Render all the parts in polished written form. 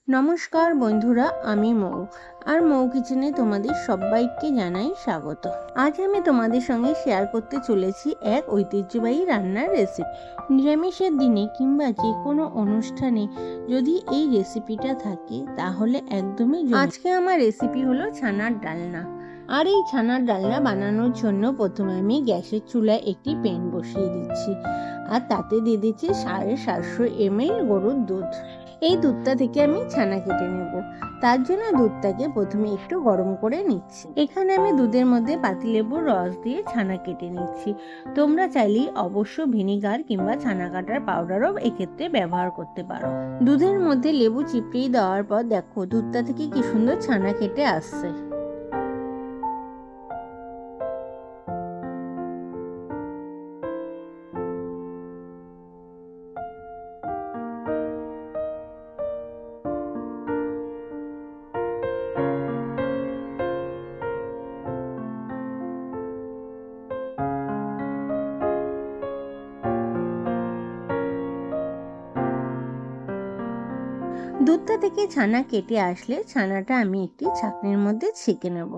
নমস্কার বন্ধুরা, আমি মৌ। আর মৌ কিচেনে তোমাদের সবাইকে জানাই স্বাগত। আজ আমি তোমাদের সঙ্গে শেয়ার করতে চলেছি এক ঐতিহ্যবাহী রান্নার রেসিপি। নিরামিষের দিনে কিংবা যে কোনো অনুষ্ঠানে যদি এই রেসিপিটা থাকে তাহলে একদমই আজকে আমার রেসিপি হলো ছানার ডালনা। আর এই ছানার ডালনা বানানোর জন্য প্রথমে আমি গ্যাসের চুলায় একটি প্যান বসিয়ে দিচ্ছি, আর তাতে দিয়ে দিচ্ছি 750 ml গরুর দুধ। এই দুধটা থেকে আমি ছানা কেটে নেব। তার জন্য দুধটাকে প্রথমে একটু গরম করে নিচ্ছি। এখানে আমি দুধের মধ্যে পাতিলেবুর রস দিয়ে ছানা কেটে নিচ্ছি। তোমরা চাইলেই অবশ্য ভিনিগার কিংবা ছানা কাটার পাউডারও এক্ষেত্রে ব্যবহার করতে পারো। দুধের মধ্যে লেবু চিপড়িয়ে দেওয়ার পর দেখো দুধটা থেকে কি সুন্দর ছানা কেটে আসছে। দুধটা থেকে ছানা কেটে আসলে ছানাটা আমি একটি ছাঁকনির মধ্যে ছেঁকে নেব।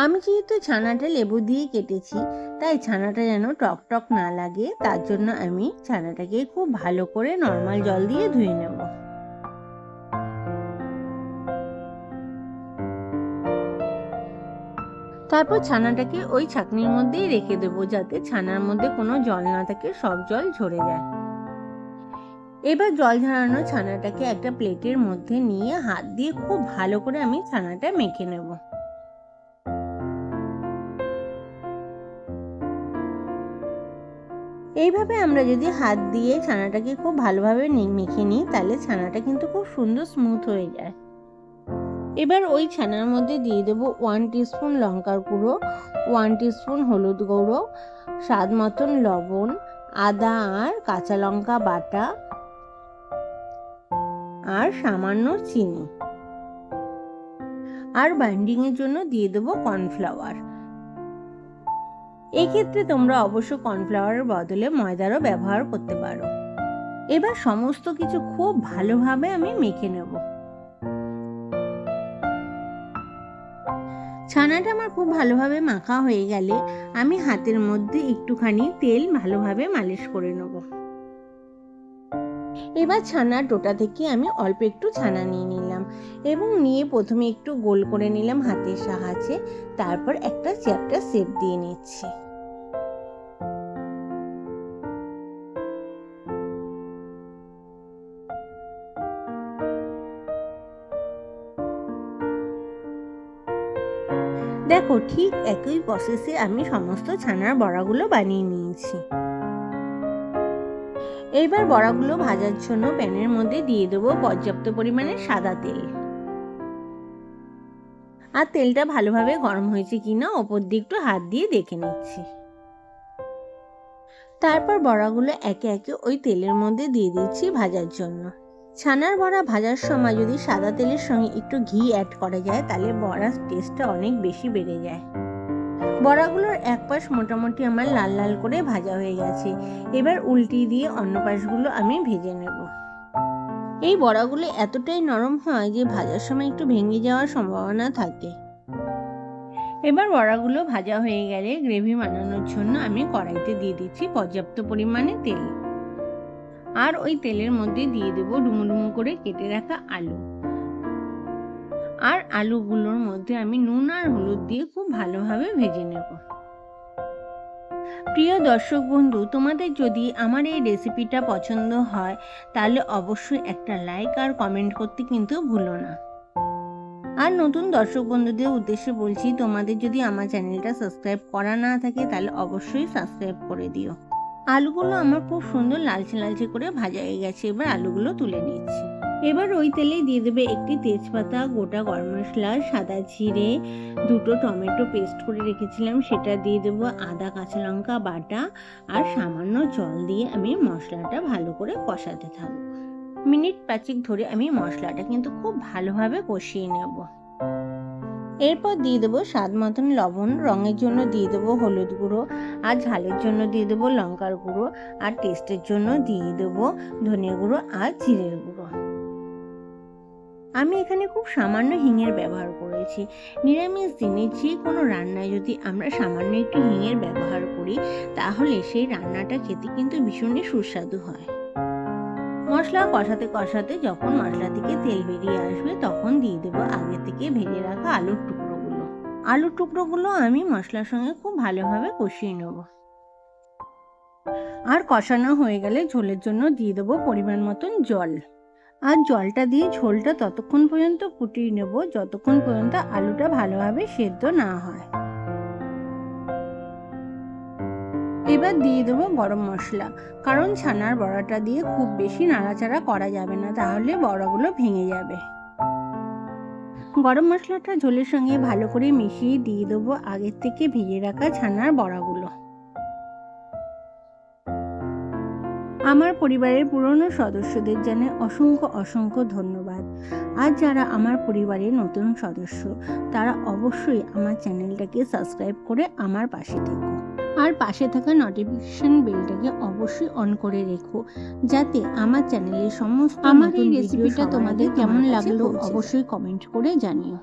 আমি যেহেতু ছানাটা লেবু দিয়ে কেটেছি, তাই ছানাটা যেন টক টক না লাগে, তার জন্য আমি ছানাটাকে খুব ভালো করে নর্মাল জল দিয়ে ধুয়ে নেব। তারপর ছানাটাকে ওই ছাঁকনির মধ্যেই রেখে দেবো, যাতে ছানার মধ্যে কোনো জল না থাকে, সব জল ঝরে যায়। এবার জল ঝরানো ছানাটাকে একটা প্লেটের মধ্যে নিয়ে হাত দিয়ে খুব ভালো করে আমি ছানাটা মেখে নেব। এইভাবে আমরা যদি হাত দিয়ে ছানাটাকে খুব ভালোভাবে মেখে নিই, তাহলে ছানাটা কিন্তু খুব সুন্দর স্মুথ হয়ে যায়। এবার ওই ছানার মধ্যে দিয়ে দেবো 1 টিস্পুন লঙ্কার গুঁড়ো, 1 টিস্পুন হলুদ গুঁড়ো, স্বাদ মতন লবণ, আদা আর কাঁচা লঙ্কা বাটা, আর সামান্য চিনি। আর বাইন্ডিং এর জন্য দিয়ে দেবো কর্নফ্লাওয়ার। এক্ষেত্রে তোমরা অবশ্য কর্নফ্লাওয়ারের বদলে ময়দারও ব্যবহার করতে পারো। এবার সমস্ত কিছু খুব ভালোভাবে আমি মেখে নেব। ছানাটা আমার খুব ভালোভাবে মাখা হয়ে গেলে আমি হাতের মধ্যে একটুখানি তেল ভালোভাবে মালিশ করে নেব। এবার ছানার ডোটা থেকে আমি অল্প একটু ছানা নিয়ে নিলাম এবং নিয়ে প্রথমে একটু গোল করে নিলাম হাতের সাহায্যে, তারপর একটা চ্যাপ্টা শেপ দিয়ে নিচ্ছি। দেখো ঠিক একই প্রসেসে আমি সমস্ত ছানার বড়াগুলো বানিয়ে নিয়েছি। এইবার বড়াগুলো ভাজার জন্য প্যানের মধ্যে দিয়ে দেবো পর্যাপ্ত পরিমাণে সাদা তেল। আর তেলটা ভালোভাবে গরম হয়েছে কিনা ওপর দিয়ে একটু হাত দিয়ে দেখে নিচ্ছি। তারপর বড়াগুলো একে একে ওই তেলের মধ্যে দিয়ে দিচ্ছি ভাজার জন্য। ছানার বড়া ভাজার সময় যদি সাদা তেলের সঙ্গে একটু ঘি অ্যাড করা যায়, তাহলে বড়ার টেস্টটা অনেক বেশি বেড়ে যায়। বড়াগুলোর এক পাশ মোটামুটি আমার লাল লাল করে ভাজা হয়ে গেছে। এবার উল্টিয়ে দিয়ে অন্য পাশগুলো আমি ভেজে নেব। এই বড়াগুলো এতটাই নরম হয় যে ভাজার সময় একটু ভেঙে যাওয়ার সম্ভাবনা থাকে। এবার বড়াগুলো ভাজা হয়ে গেলে গ্রেভি বানানোর জন্য আমি কড়াইতে দিয়ে দিচ্ছি পর্যাপ্ত পরিমাণে তেল। আর ওই তেলের মধ্যে দিয়ে দেবো ডুমো ডুমো করে কেটে রাখা আলু। আর আলুগুলোর মধ্যে আমি নুন আর হলুদ দিয়ে খুব ভালোভাবে ভেজে নেব। প্রিয় দর্শক বন্ধু, তোমাদের যদি আমার এই রেসিপিটা পছন্দ হয় তাহলে অবশ্যই একটা লাইক আর কমেন্ট করতে কিন্তু ভুলো না। আর নতুন দর্শক বন্ধুদের উদ্দেশ্যে বলছি, তোমাদের যদি আমার চ্যানেলটা সাবস্ক্রাইব করা না থাকে তাহলে অবশ্যই সাবস্ক্রাইব করে দিও। আলুগুলো আমার খুব সুন্দর লালচে লালচে করে ভাজা হয়ে গেছে। এবার আলুগুলো তুলে নিচ্ছি। এবার ওই তেলেই দিয়ে দেবে একটি তেজপাতা, গোটা গরম মশলা, সাদা জিরে, 2টো টমেটো পেস্ট করে রেখেছিলাম সেটা দিয়ে দেবো, আদা কাঁচা লঙ্কা বাটা, আর সামান্য জল দিয়ে আমি মশলাটা ভালো করে কষাতে থাকবো। মিনিট 5 ধরে আমি মশলাটা কিন্তু খুব ভালোভাবে কষিয়ে নেব। এরপর দিয়ে দেবো স্বাদ মতন লবণ, রঙের জন্য দিয়ে দেবো হলুদ গুঁড়ো, আর ঝালের জন্য দিয়ে দেবো লঙ্কার গুঁড়ো, আর টেস্টের জন্য দিয়ে দেবো ধনে গুঁড়ো আর জিরের গুঁড়ো। আমি এখানে খুব সামান্য হিঙের ব্যবহার করেছি। নিরামিষ দিনে যে কোনো রান্নায় যদি আমরা সামান্য একটু হিঙের ব্যবহার করি তাহলে সেই রান্নাটা খেতে কিন্তু ভীষণই সুস্বাদু হয়। মশলা কষাতে কষাতে যখন মশলা থেকে তেল বেরিয়ে আসবে তখন দিয়ে দেবো আগে থেকে ভেজে রাখা আলুর টুকরোগুলো। আলুর টুকরোগুলো আমি মশলার সঙ্গে খুব ভালোভাবে কষিয়ে নেব। আর কষানো হয়ে গেলে ঝোলের জন্য দিয়ে দেবো পরিমাণ মতন জল। আর জলটা দিয়ে ঝোলটা ততক্ষণ পর্যন্ত ফুটিয়ে নেব যতক্ষণ পর্যন্ত আলুটা ভালোভাবে সেদ্ধ না হয়। এবার দিয়ে দেবো গরম মশলা, কারণ ছানার বড়াটা দিয়ে খুব বেশি নাড়াচাড়া করা যাবে না, তাহলে বড়াগুলো ভেঙে যাবে। গরম মশলাটা ঝোলের সঙ্গে ভালো করে মিশিয়ে দিয়ে দেবো আগের থেকে ভেজে রাখা ছানার বড়াগুলো। আমার পরিবারের পুরনো সদস্যদের জানাই অসংখ্য অসংখ্য ধন্যবাদ। আর যারা আমার পরিবারের নতুন সদস্য তারা অবশ্যই আমার চ্যানেলটাকে সাবস্ক্রাইব করে আমার পাশে থেকো। আর পাশে থাকা নোটিফিকেশন বেলটাকে অবশ্যই অন করে রেখো, যাতে আমার চ্যানেলের সমস্ত আমার এই রেসিপিটা তোমাদের কেমন লাগলো অবশ্যই কমেন্ট করে জানিও।